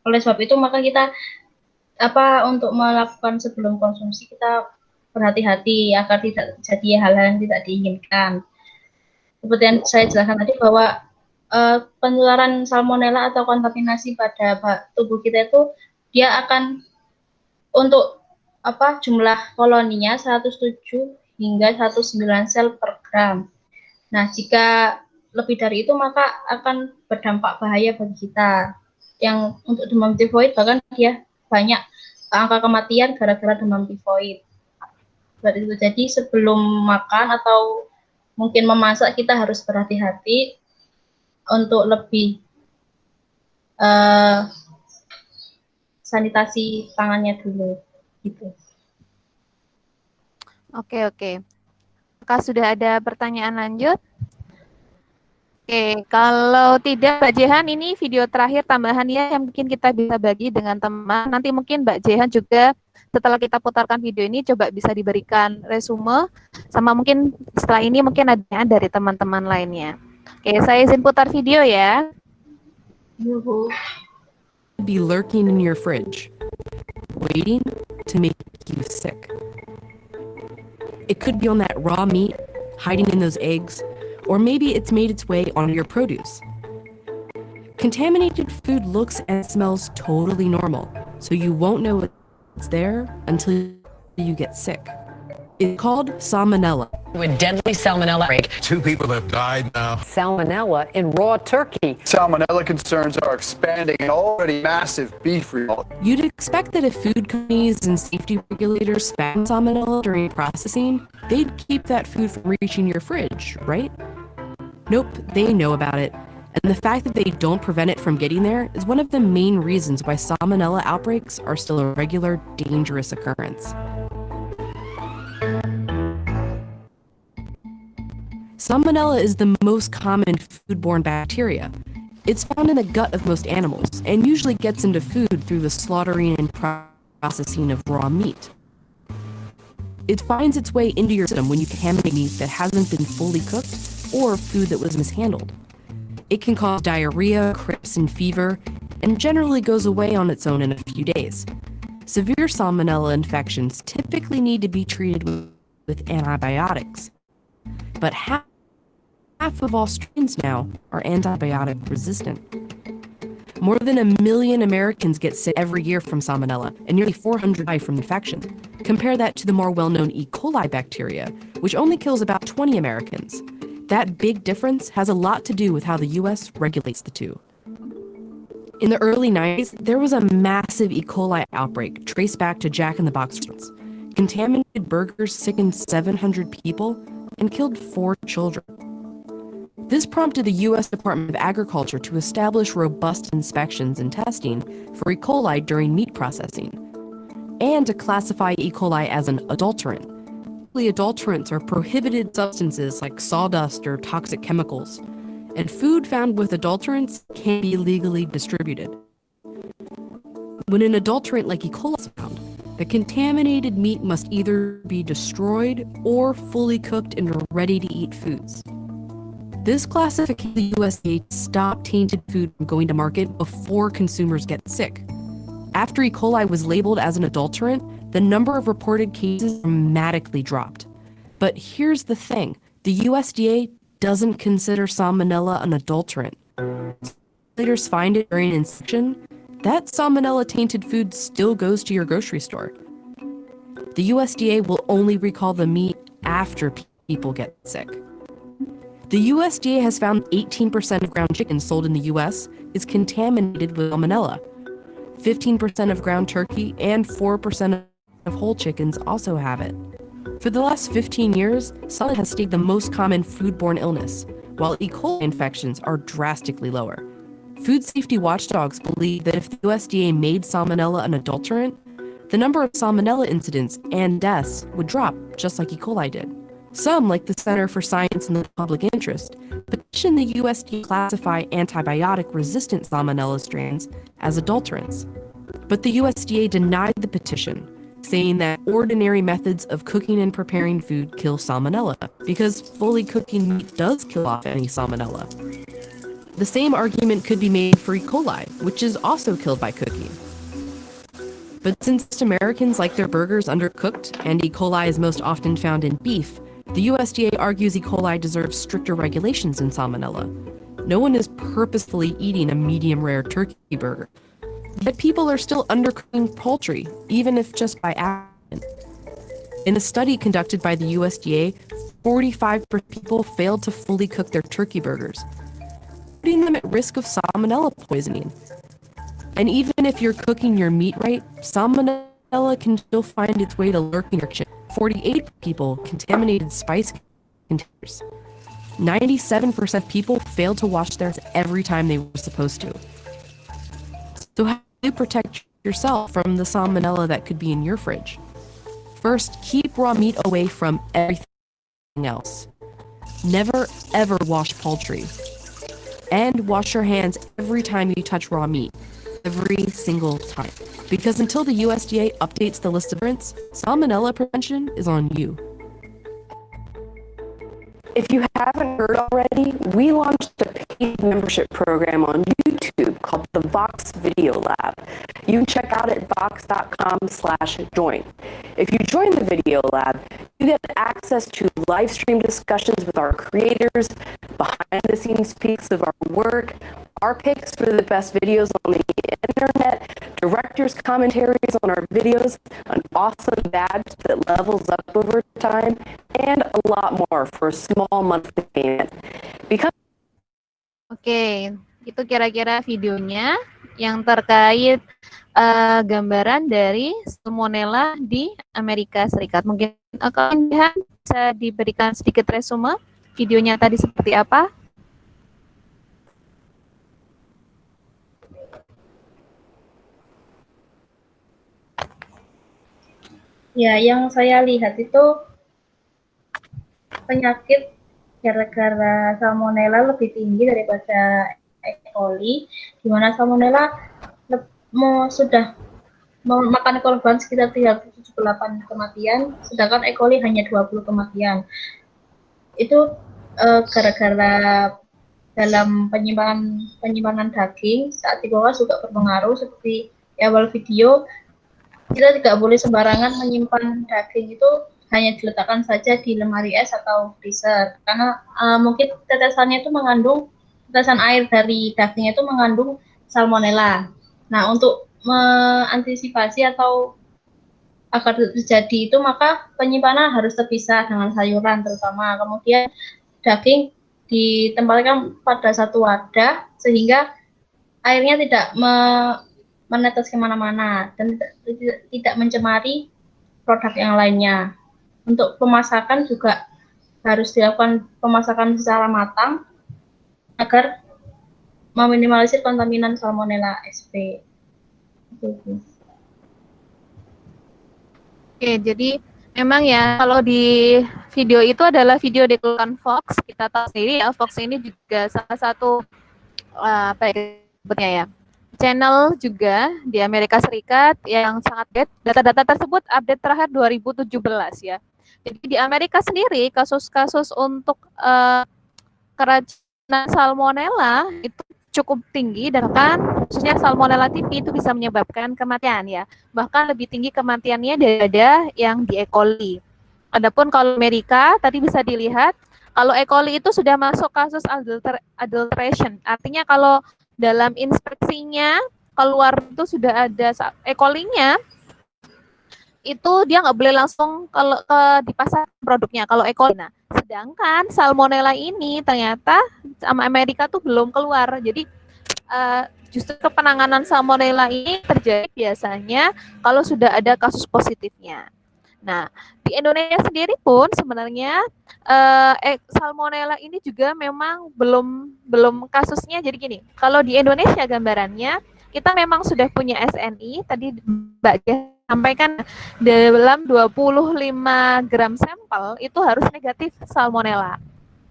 Oleh sebab itu maka kita untuk melakukan sebelum konsumsi kita berhati-hati agar tidak terjadi hal-hal yang tidak diinginkan. Seperti yang saya jelaskan tadi bahwa penularan salmonella atau kontaminasi pada tubuh kita itu dia akan untuk jumlah koloninya 107 hingga 109 sel per gram. Nah, jika lebih dari itu maka akan berdampak bahaya bagi kita. Yang untuk demam tifoid bahkan dia banyak angka kematian gara-gara demam tifoid. Jadi sebelum makan atau mungkin memasak kita harus berhati-hati untuk lebih sanitasi tangannya dulu gitu. Oke. Apakah sudah ada pertanyaan lanjut? Oke, kalau tidak Mbak Jehan, ini video terakhir tambahan ya yang mungkin kita bisa bagi dengan teman. Nanti mungkin Mbak Jehan juga setelah kita putarkan video ini coba bisa diberikan resume sama mungkin setelah ini mungkin ada dari teman-teman lainnya. Oke, saya izin putar video ya. Be lurking in your fridge, waiting to make you sick. It could be on that raw meat, hiding in those eggs, or maybe it's made its way onto your produce. Contaminated food looks and smells totally normal, so you won't know it's there until you get sick. It's called salmonella. With deadly salmonella outbreak. 2 people have died now. Salmonella in raw turkey. Salmonella concerns are expanding an already massive beef recall. You'd expect that if food companies and safety regulators found salmonella during processing, they'd keep that food from reaching your fridge, right? Nope, they know about it. And the fact that they don't prevent it from getting there is one of the main reasons why salmonella outbreaks are still a regular, dangerous occurrence. Salmonella is the most common foodborne bacteria. It's found in the gut of most animals and usually gets into food through the slaughtering and processing of raw meat. It finds its way into your system when you contaminate meat that hasn't been fully cooked or food that was mishandled. It can cause diarrhea, cramps, and fever, and generally goes away on its own in a few days. Severe salmonella infections typically need to be treated with antibiotics. But half of all strains now are antibiotic resistant. More than 1 million Americans get sick every year from salmonella, and nearly 400 die from the infection. Compare that to the more well-known E. coli bacteria, which only kills about 20 Americans. That big difference has a lot to do with how the US regulates the two. In the early 90s, there was a massive E. coli outbreak traced back to Jack in the Box restaurants. Contaminated burgers sickened 700 people and killed 4 children. This prompted the U.S. Department of Agriculture to establish robust inspections and testing for E. coli during meat processing, and to classify E. coli as an adulterant. Adulterants are prohibited substances like sawdust or toxic chemicals, and food found with adulterants can't be legally distributed. When an adulterant like E. coli is found, the contaminated meat must either be destroyed or fully cooked into ready-to-eat foods. This classification the USDA stopped tainted food from going to market before consumers get sick. After E. coli was labeled as an adulterant, the number of reported cases dramatically dropped. But here's the thing, the USDA doesn't consider salmonella an adulterant. Regulators find it during inspection, that salmonella-tainted food still goes to your grocery store. The USDA will only recall the meat after people get sick. The USDA has found 18% of ground chicken sold in the US is contaminated with salmonella. 15% of ground turkey and 4% of whole chickens also have it. For the last 15 years, salmonella has stayed the most common foodborne illness, while E. coli infections are drastically lower. Food safety watchdogs believe that if the USDA made salmonella an adulterant, the number of salmonella incidents and deaths would drop, just like E. coli did. Some, like the Center for Science and the Public Interest, petitioned the USDA to classify antibiotic-resistant salmonella strains as adulterants. But the USDA denied the petition, saying that ordinary methods of cooking and preparing food kill salmonella, because fully cooking meat does kill off any salmonella. The same argument could be made for E. coli, which is also killed by cooking. But since Americans like their burgers undercooked, and E. coli is most often found in beef, the USDA argues E. coli deserves stricter regulations in salmonella. No one is purposefully eating a medium-rare turkey burger. Yet people are still undercooking poultry, even if just by accident. In a study conducted by the USDA, 45% of people failed to fully cook their turkey burgers, putting them at risk of salmonella poisoning. And even if you're cooking your meat right, salmonella can still find its way to lurk in your kitchen. 48 people contaminated spice containers. 97% of people failed to wash theirs every time they were supposed to. So how do you protect yourself from the salmonella that could be in your fridge? First, keep raw meat away from everything else. Never ever wash poultry. And wash your hands every time you touch raw meat. Every single time. Because until the USDA updates the list of ingredients, salmonella prevention is on you. If you haven't heard already, we launched a paid membership program on YouTube called the Vox Video Lab. You can check out at vox.com/join. If you join the Video Lab, you get access to live stream discussions with our creators, behind the scenes peeks of our work, our picks for the best videos on the internet, directors' commentaries on our videos, an awesome badge that levels up over time, and a lot more for a small monthly payment. Oke, itu kira-kira videonya yang terkait gambaran dari salmonella di Amerika Serikat. Mungkin kalian bisa diberikan sedikit resume videonya tadi seperti apa? Ya, yang saya lihat itu penyakit gara-gara salmonella lebih tinggi daripada E. coli, di mana salmonella sudah memakan korban sekitar 378 kematian, sedangkan E. coli hanya 20 kematian. Itu gara-gara dalam penyimpangan daging saat dibawa juga berpengaruh. Seperti di awal video, kita tidak boleh sembarangan menyimpan daging itu hanya diletakkan saja di lemari es atau freezer, karena mungkin tetesannya itu tetesan air dari dagingnya itu mengandung salmonella. Nah, untuk mengantisipasi atau agar terjadi itu, maka penyimpanan harus terpisah dengan sayuran terutama. Kemudian daging ditempatkan pada satu wadah sehingga airnya tidak menetes kemana-mana dan tidak mencemari produk yang lainnya. Untuk pemasakan juga harus dilakukan pemasakan secara matang agar meminimalisir kontaminan salmonella sp. Oke, jadi memang ya kalau di video itu adalah video dikeluarkan Fox. Kita tahu sendiri ya, Fox ini juga salah satu ya, channel juga di Amerika Serikat yang sangat update. Data-data tersebut update terakhir 2017 ya. Jadi di Amerika sendiri kasus-kasus untuk keracunan salmonella itu cukup tinggi, dan kan khususnya salmonella typhi itu bisa menyebabkan kematian ya. Bahkan lebih tinggi kematiannya daripada yang di E. coli. Adapun kalau Amerika tadi bisa dilihat kalau E. coli itu sudah masuk kasus adulteration. Artinya kalau dalam inspeksinya keluar itu sudah ada E. coli-nya, itu dia nggak boleh langsung kalau di pasar produknya kalau E. coli. Nah, sedangkan salmonella ini ternyata sama Amerika tuh belum keluar. Jadi justru penanganan salmonella ini terjadi biasanya kalau sudah ada kasus positifnya. Nah, di Indonesia sendiri pun sebenarnya Salmonella ini juga memang belum kasusnya. Jadi gini, kalau di Indonesia gambarannya kita memang sudah punya SNI, tadi Mbak Dia sampaikan dalam 25 gram sampel itu harus negatif Salmonella.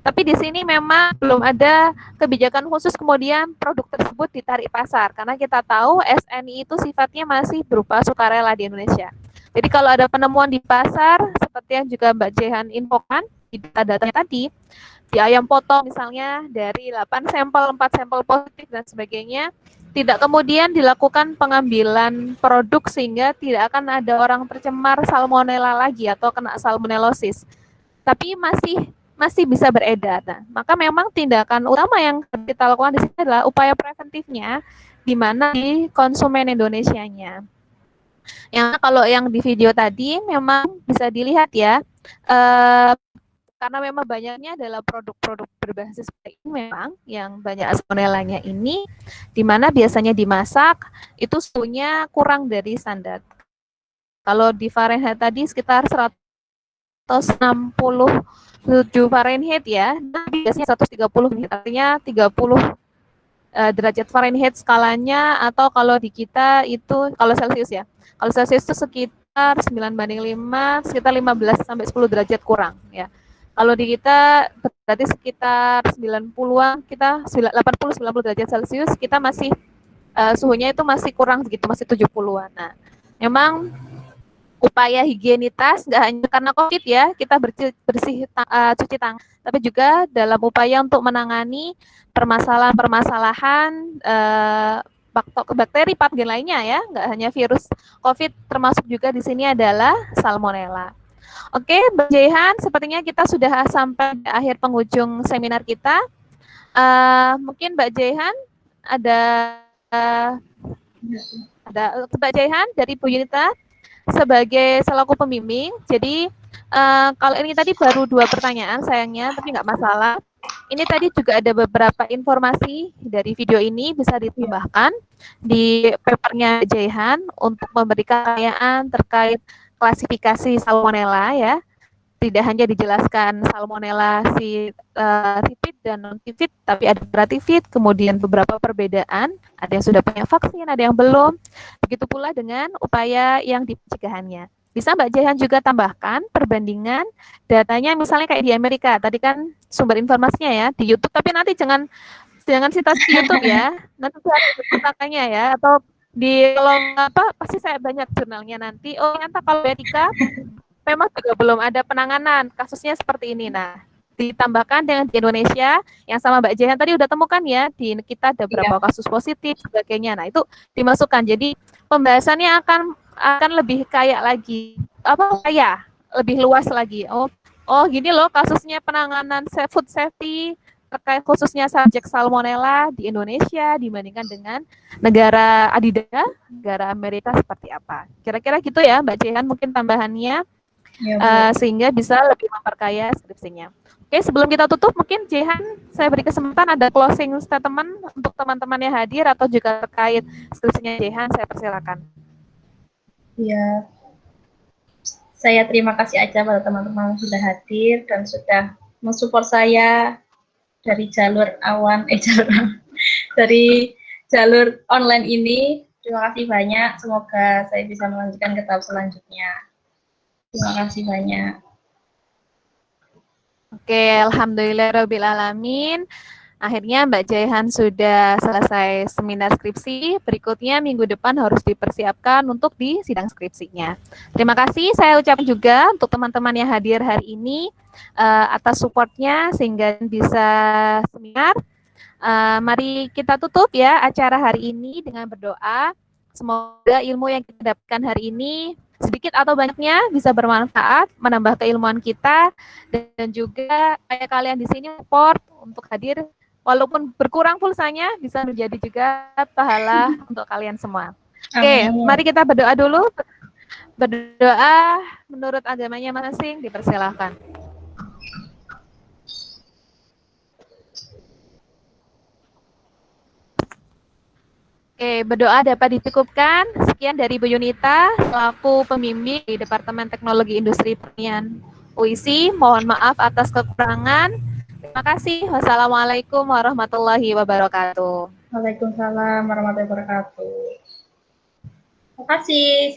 Tapi di sini memang belum ada kebijakan khusus kemudian produk tersebut ditarik pasar karena kita tahu SNI itu sifatnya masih berupa sukarela di Indonesia. Jadi kalau ada penemuan di pasar seperti yang juga Mbak Jehan infokan di data-datanya tadi, di ayam potong misalnya dari 8 sampel, 4 sampel positif dan sebagainya, tidak kemudian dilakukan pengambilan produk sehingga tidak akan ada orang tercemar salmonella lagi atau kena salmonellosis. Tapi masih bisa beredar. Nah, maka memang tindakan utama yang kita lakukan di sini adalah upaya preventifnya di mana di konsumen Indonesianya. Yang kalau yang di video tadi memang bisa dilihat ya, karena memang banyaknya adalah produk-produk berbasis protein memang yang banyak salmonellanya ini, di mana biasanya dimasak itu suhunya kurang dari standar. Kalau di Fahrenheit tadi sekitar 167 Fahrenheit ya, biasanya 130 artinya 30 derajat Fahrenheit skalanya, atau kalau di kita itu kalau Celsius ya. Kalau Celsius itu sekitar 9:5, sekitar 15 sampai 10 derajat kurang ya. Kalau di kita berarti sekitar 90-an, kita 80-90 derajat Celcius, kita masih suhunya itu masih kurang segitu, masih 70-an. Nah, memang upaya higienitas nggak hanya karena COVID ya, kita cuci tangan, tapi juga dalam upaya untuk menangani permasalahan-permasalahan bakteri patogen lainnya ya, nggak hanya virus COVID, termasuk juga di sini adalah salmonella. Oke, Mbak Jehan, sepertinya kita sudah sampai di akhir penghujung seminar kita. Mungkin Mbak Jehan ada Mbak Jehan dari Bu Yunita sebagai selaku pembimbing. Jadi kalau ini tadi baru 2 pertanyaan sayangnya, tapi nggak masalah. Ini tadi juga ada beberapa informasi dari video ini bisa ditambahkan di papernya Jehan untuk memberikan kekayaan terkait klasifikasi salmonella ya. Tidak hanya dijelaskan salmonella sifid dan non-sifid, tapi ada pratifid, kemudian beberapa perbedaan, ada yang sudah punya vaksin, ada yang belum. Begitu pula dengan upaya yang pencegahannya. Bisa Mbak Jehan juga tambahkan perbandingan datanya misalnya kayak di Amerika. Tadi kan sumber informasinya ya di YouTube, tapi nanti jangan citasi YouTube ya. Nanti kakaknya ya, atau di kalau pasti saya banyak jurnalnya nanti. Oh ternyata kalau Amerika memang juga belum ada penanganan kasusnya seperti ini. Nah, ditambahkan dengan di Indonesia yang sama Mbak Jehan tadi udah temukan ya, di kita ada berapa kasus positif sebagainya. Nah, itu dimasukkan. Jadi pembahasannya akan lebih kaya lagi. Lebih luas lagi. Oh gini loh kasusnya penanganan food safety terkait khususnya subjek salmonella di Indonesia dibandingkan dengan negara adidaya, negara Amerika seperti apa. Kira-kira gitu ya Mbak Jehan mungkin tambahannya. Sehingga bisa lebih memperkaya skripsinya. Oke, sebelum kita tutup, mungkin Jehan, saya beri kesempatan ada closing statement untuk teman-teman yang hadir atau juga terkait skripsinya Jehan, saya persilakan. Ya, saya terima kasih aja pada teman-teman yang sudah hadir dan sudah mensupport saya dari dari jalur online ini. Terima kasih banyak. Semoga saya bisa melanjutkan ke tahap selanjutnya. Terima kasih banyak. Oke, alhamdulillahirobbilalamin. Akhirnya Mbak Jehan sudah selesai seminar skripsi. Berikutnya minggu depan harus dipersiapkan untuk di sidang skripsinya. Terima kasih saya ucapkan juga untuk teman-teman yang hadir hari ini atas supportnya sehingga bisa seminar. Mari kita tutup ya acara hari ini dengan berdoa. Semoga ilmu yang kita dapatkan hari ini sedikit atau banyaknya bisa bermanfaat, menambah keilmuan kita, dan juga kayak kalian di sini support untuk hadir, walaupun berkurang pulsanya, bisa menjadi juga pahala untuk kalian semua. Oke, mari kita berdoa dulu. Berdoa menurut agamanya masing-masing, dipersilahkan. Oke, berdoa dapat dicukupkan. Sekian dari Bu Yunita, selaku pembimbing di Departemen Teknologi Industri Pertanian UISI. Mohon maaf atas kekurangan. Terima kasih. Wassalamualaikum warahmatullahi wabarakatuh. Waalaikumsalam warahmatullahi wabarakatuh. Terima kasih.